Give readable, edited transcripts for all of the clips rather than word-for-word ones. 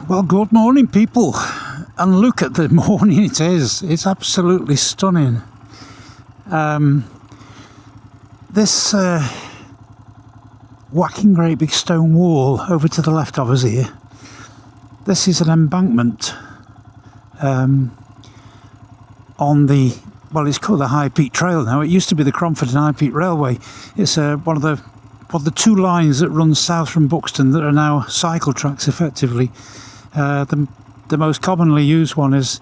Well, good morning, people. And look at the morning it is. It's absolutely stunning. This whacking great big stone wall over to the left of us here, this is an embankment on the, well, it's called the High Peak Trail now. It used to be the Cromford and High Peak Railway. It's one of the two lines that runs south from Buxton that are now cycle tracks effectively. The most commonly used one is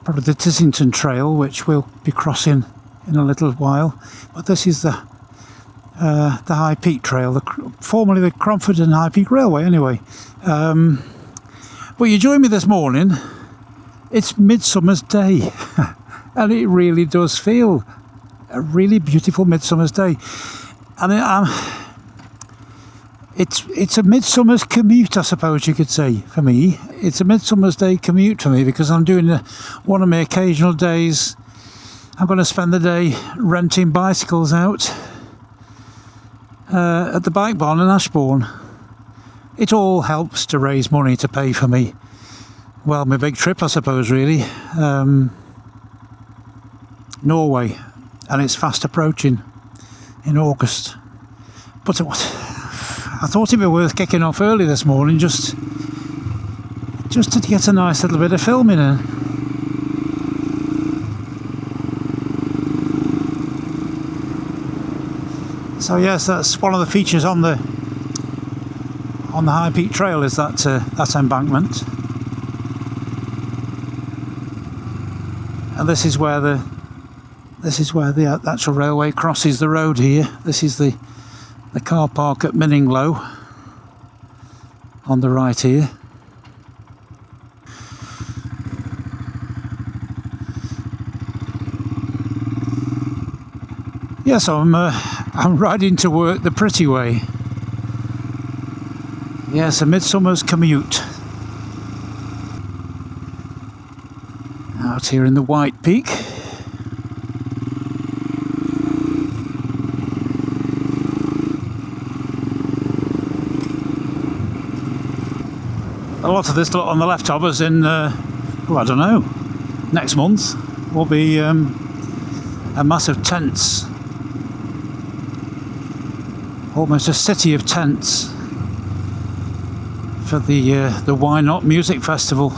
probably the Tissington Trail, which we'll be crossing in a little while. But this is the High Peak Trail, formerly the Cromford and High Peak Railway anyway. But you join me this morning, it's Midsummer's Day, and it really does feel a really beautiful Midsummer's Day. And it's a midsummer's commute, I suppose you could say, for me. It's a Midsummer's Day commute for me because I'm doing one of my occasional days. I'm going to spend the day renting bicycles out at the bike barn in Ashbourne. It all helps to raise money to pay for me. Well, my big trip, I suppose, really. Norway, and it's fast approaching in August. But I thought it'd be worth kicking off early this morning just to get a nice little bit of filming in. So yes, that's one of the features on the High Peak Trail, is that embankment, and this is where the actual railway crosses the road here. This is the car park at Minninglow on the right here. Yes, I'm riding to work the pretty way. Yes, a midsummer's commute. Out here in the White Peak. A lot of this lot on the left of us in, I don't know, next month will be a massive tents. Almost a city of tents for the Why Not Music Festival.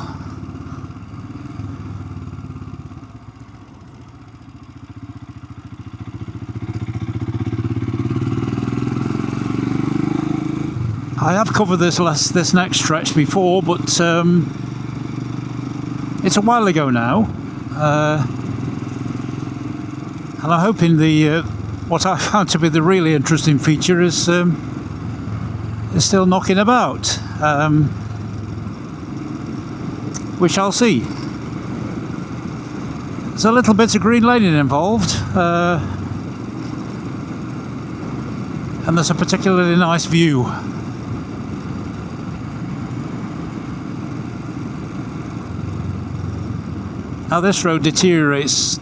I have covered this next stretch before, but it's a while ago now, and I'm hoping what I found to be the really interesting feature is still knocking about. We shall see. There's a little bit of green laning involved, and there's a particularly nice view. Now this road deteriorates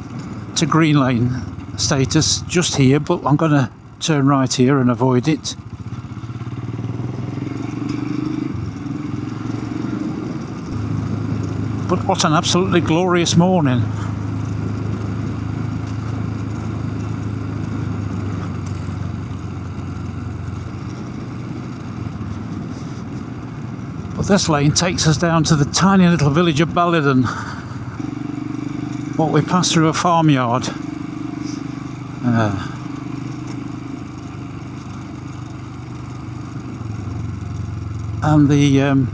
to green lane status just here, but I'm going to turn right here and avoid it. But what an absolutely glorious morning. But this lane takes us down to the tiny little village of Ballyden. What we pass through a farmyard. And the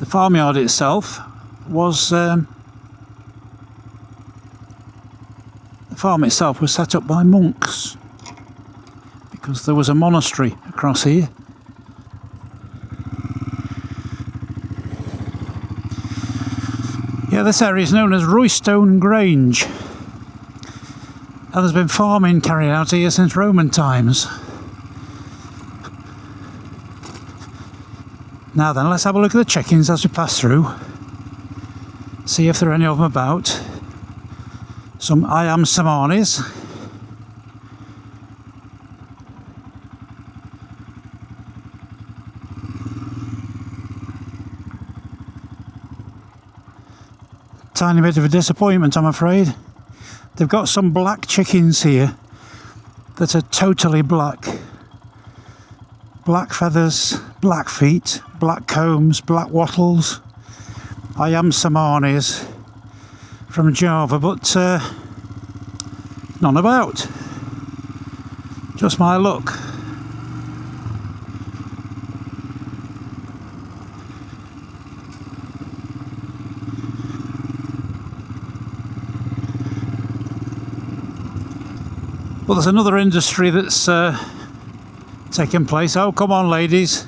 farmyard itself was the farm itself was set up by monks because there was a monastery across here. Yeah, this area is known as Roystone Grange, and there's been farming carried out here since Roman times. Now then, let's have a look at the chickens as we pass through, see if there are any of them about. Some Iam Samanis. Tiny bit of a disappointment, I'm afraid. They've got some black chickens here that are totally black. Black feathers, black feet, black combs, black wattles. I am Samanis from Java, but none about. Just my luck. Well, there's another industry that's taking place. Oh, come on, ladies.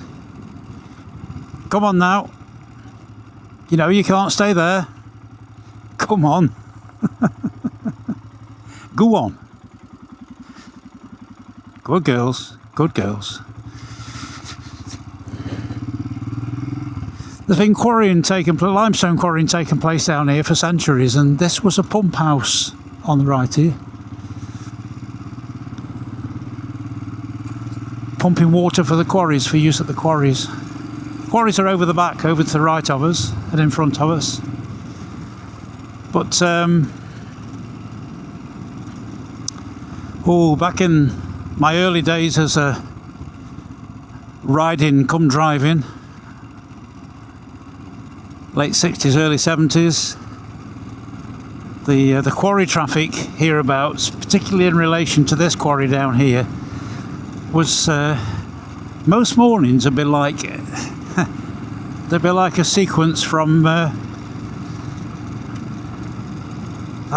Come on now. You know, you can't stay there. Come on. Go on. Good girls. Good girls. There's been limestone quarrying taking place down here for centuries, and this was a pump house on the right here. Pumping water for the quarries, for use at the quarries. Quarries are over the back, over to the right of us and in front of us. But back in my early days as a riding come driving, late 60s, early 70s, the quarry traffic hereabouts, particularly in relation to this quarry down here, was most mornings a bit like they'd be like a sequence from that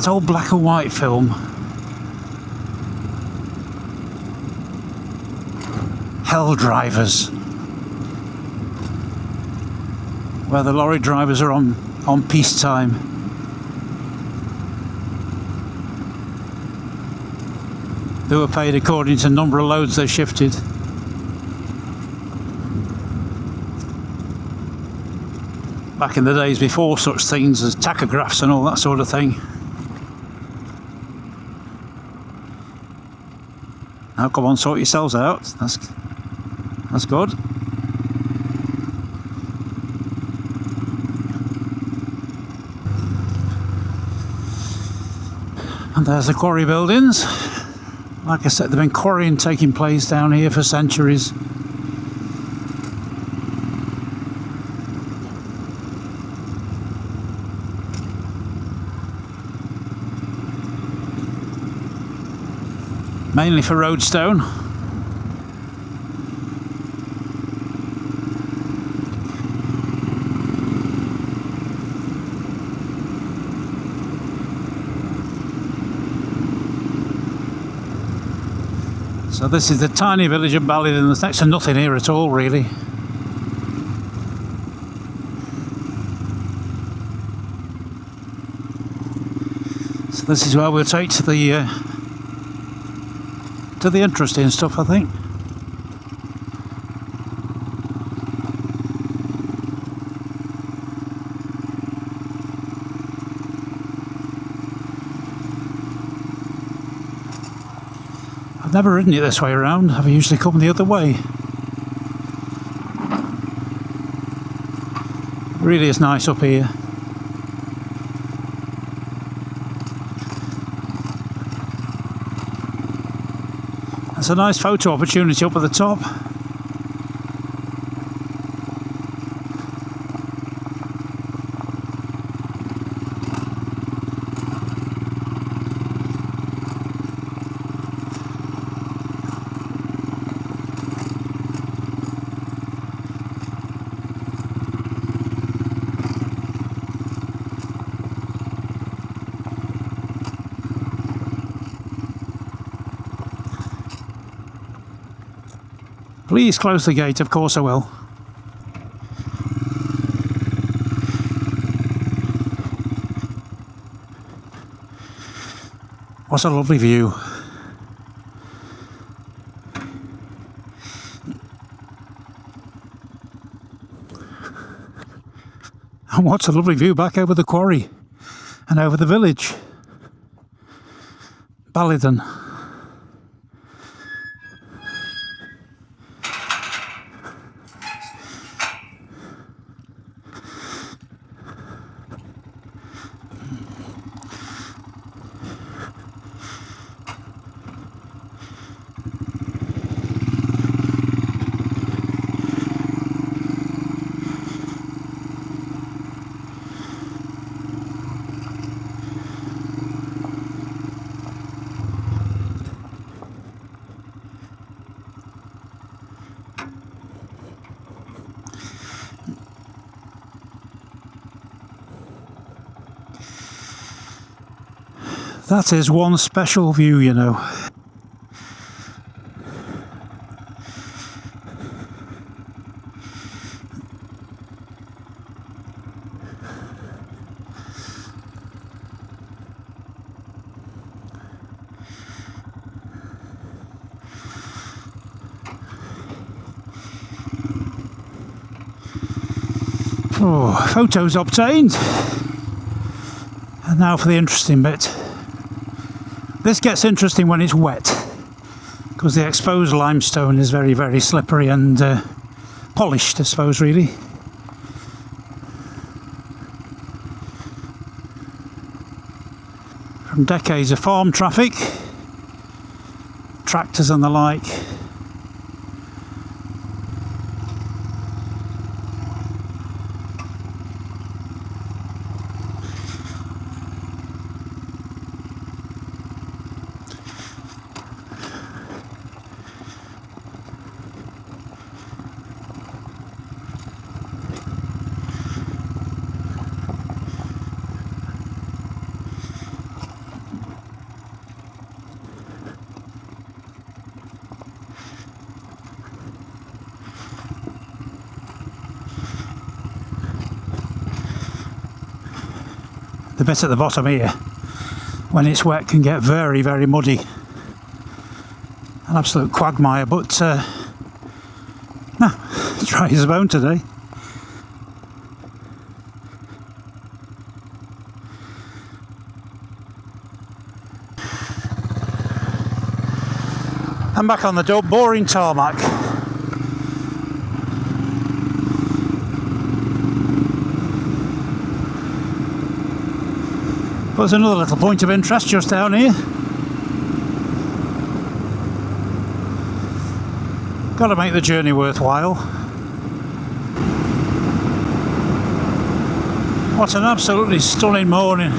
old black and white film, Hell Drivers, where the lorry drivers are on peacetime. They were paid according to the number of loads they shifted. Back in the days before such things as tachographs and all that sort of thing. Now come on, sort yourselves out. That's good. And there's the quarry buildings. Like I said, there've been quarrying taking place down here for centuries. Mainly for roadstone. So this is the tiny village of Ballyden. There's next to nothing here at all, really. So this is where we'll take to the interesting stuff, I think. I've never ridden it this way around. I've usually come the other way. It really is nice up here. It's a nice photo opportunity up at the top. Please close the gate, of course I will. What a lovely view. And what a lovely view back over the quarry and over the village. Ballyden. That is one special view, you know. Oh, photos obtained. And now for the interesting bit. This gets interesting when it's wet, because the exposed limestone is very, very slippery and polished, I suppose, really. From decades of farm traffic, tractors and the like. The bit at the bottom here, when it's wet, can get very, very muddy. An absolute quagmire, but no, dry as a bone today. I'm back on the boring tarmac. There's another little point of interest just down here. Got to make the journey worthwhile. What an absolutely stunning morning.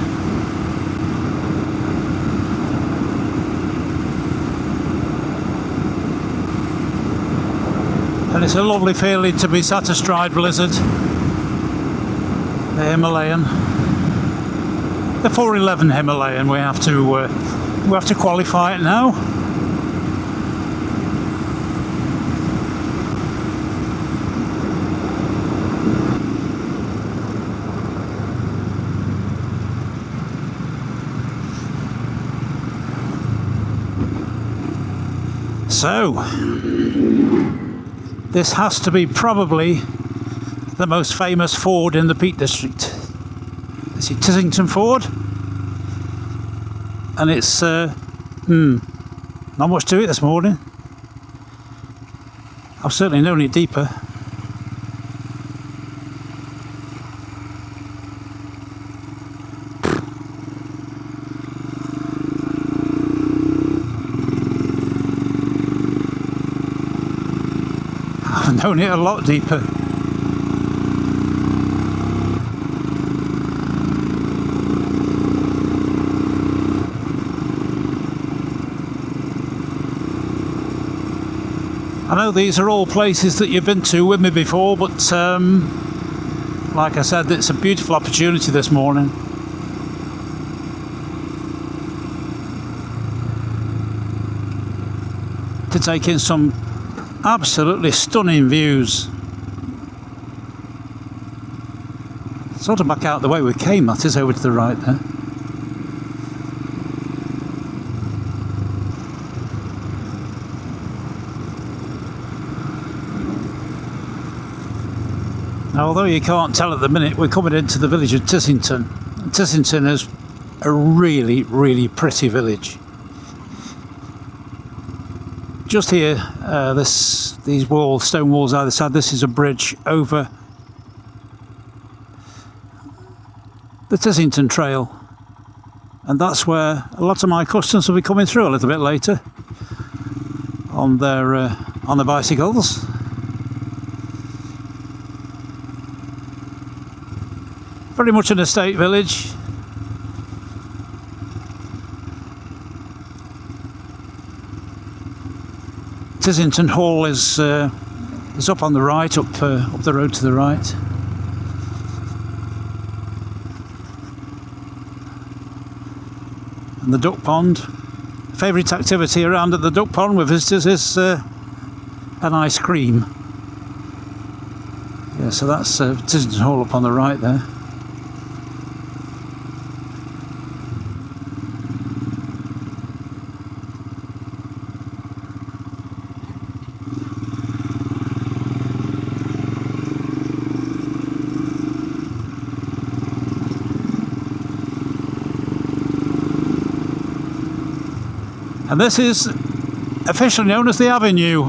And it's a lovely feeling to be sat astride Blizzard, the Himalayan. The 411 Himalayan, we have to qualify it now. So, this has to be probably the most famous ford in the Peak District. Is it Tissington Ford? And it's not much to it this morning. I've certainly known it deeper. I've known it a lot deeper. I know these are all places that you've been to with me before, but like I said, it's a beautiful opportunity this morning. To take in some absolutely stunning views. Sort of back out the way we came, that is, over to the right there. Now, although you can't tell at the minute, we're coming into the village of Tissington. Tissington is a really, really pretty village. Just here, these walls, stone walls either side, this is a bridge over the Tissington Trail. And that's where a lot of my customers will be coming through a little bit later on their bicycles. Very much an estate village. Tissington Hall is up on the right, up the road to the right. and the duck pond. Favourite activity around at the duck pond with visitors is an ice cream. Yeah, so that's Tislington Hall up on the right there. And this is officially known as the Avenue.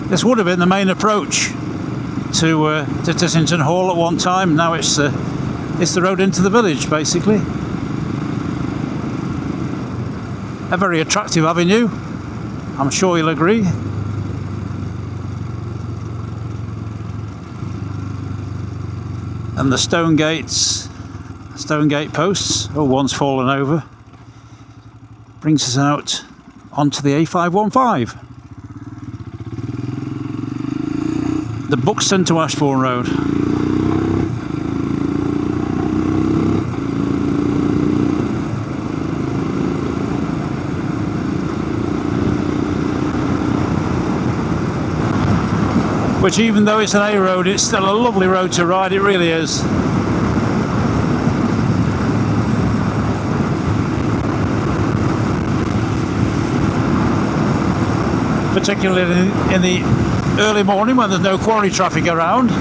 This would have been the main approach to Tislington Hall at one time. Now it's the road into the village, basically. A very attractive avenue, I'm sure you'll agree. And the stone gate posts, one's fallen over, brings us out onto the A515. The Buxton to Ashbourne Road. Which, even though it's an A road, it's still a lovely road to ride, it really is. Particularly in the early morning when there's no quarry traffic around.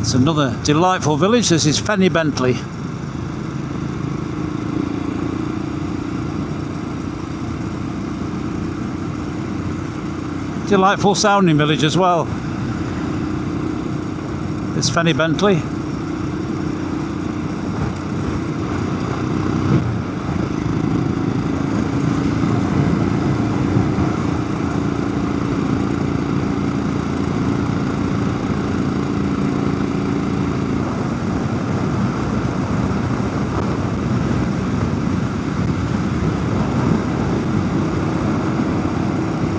It's another delightful village. This is Fenny Bentley. Delightful sounding village as well. It's Fenny Bentley.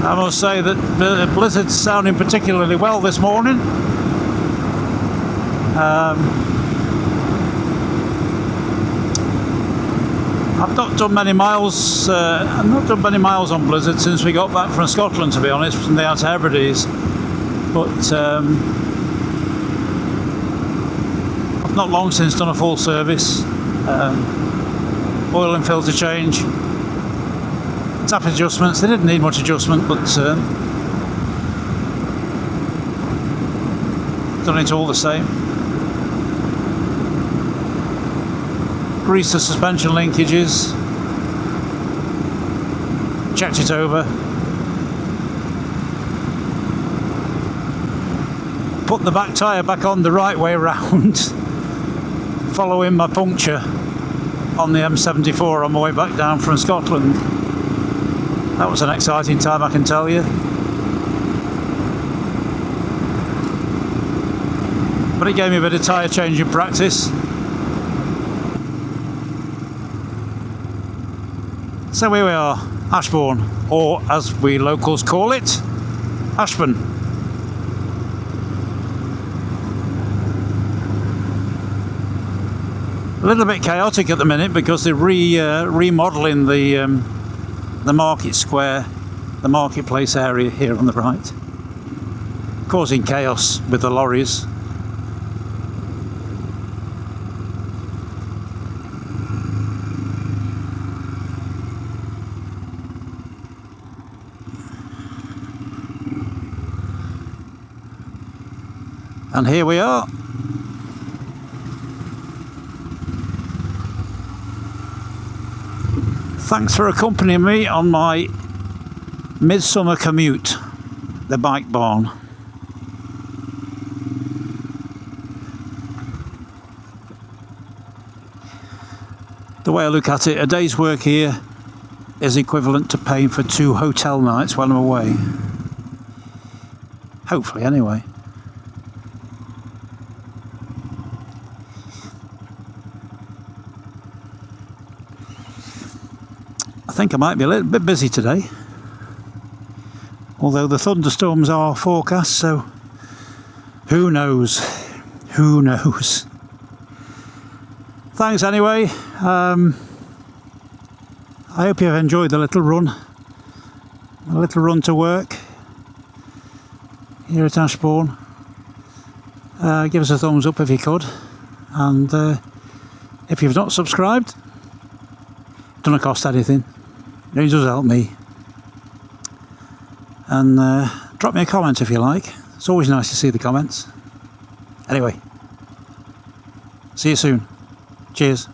I must say that the blizzard's sounding particularly well this morning. I've not done many miles. I've not done many miles on blizzard since we got back from Scotland, to be honest, from the Outer Hebrides. But I've not long since done a full service, oil and filter change. Tap adjustments, they didn't need much adjustment, but done it all the same. Greased the suspension linkages, checked it over, put the back tyre back on the right way round, following my puncture on the M74 on my way back down from Scotland. That was an exciting time, I can tell you. But it gave me a bit of tyre changing practice. So here we are, Ashbourne, or as we locals call it, Ashbourne. A little bit chaotic at the minute because they're remodelling the market square, the marketplace area here on the right, causing chaos with the lorries. And here we are. Thanks for accompanying me on my Midsummer commute, the bike barn. The way I look at it, a day's work here is equivalent to paying for 2 hotel nights while I'm away. Hopefully, anyway. think I might be a little bit busy today, although the thunderstorms are forecast, so who knows? Who knows? Thanks anyway. I hope you've enjoyed the little run to work here at Ashbourne. Give us a thumbs up if you could, and if you've not subscribed, it doesn't cost anything, it does help me. And drop me a comment if you like, it's always nice to see the comments. Anyway, see you soon. Cheers.